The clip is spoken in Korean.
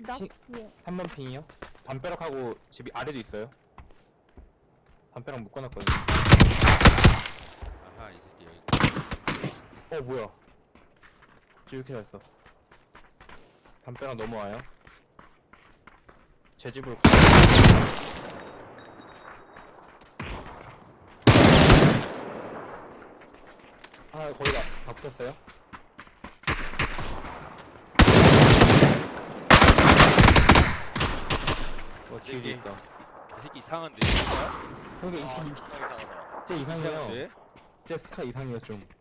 나? 시- 예. 3번 핑이요? 담벼락하고 집이 아래도 있어요. 담벼락 묶어놨거든요. 아하 이 새끼 여기 뭐야. 이렇게 잘했어. 담벼락 넘어와요. 제 집으로 거의 다 붙었어요. 뒤에도 새끼. 있다. 이 새끼 이상한데 진짜? 그러니까 아, 이 존나 이상하다. 쟤 이상해요. 이상한데? 쟤 스카 이상해요 좀.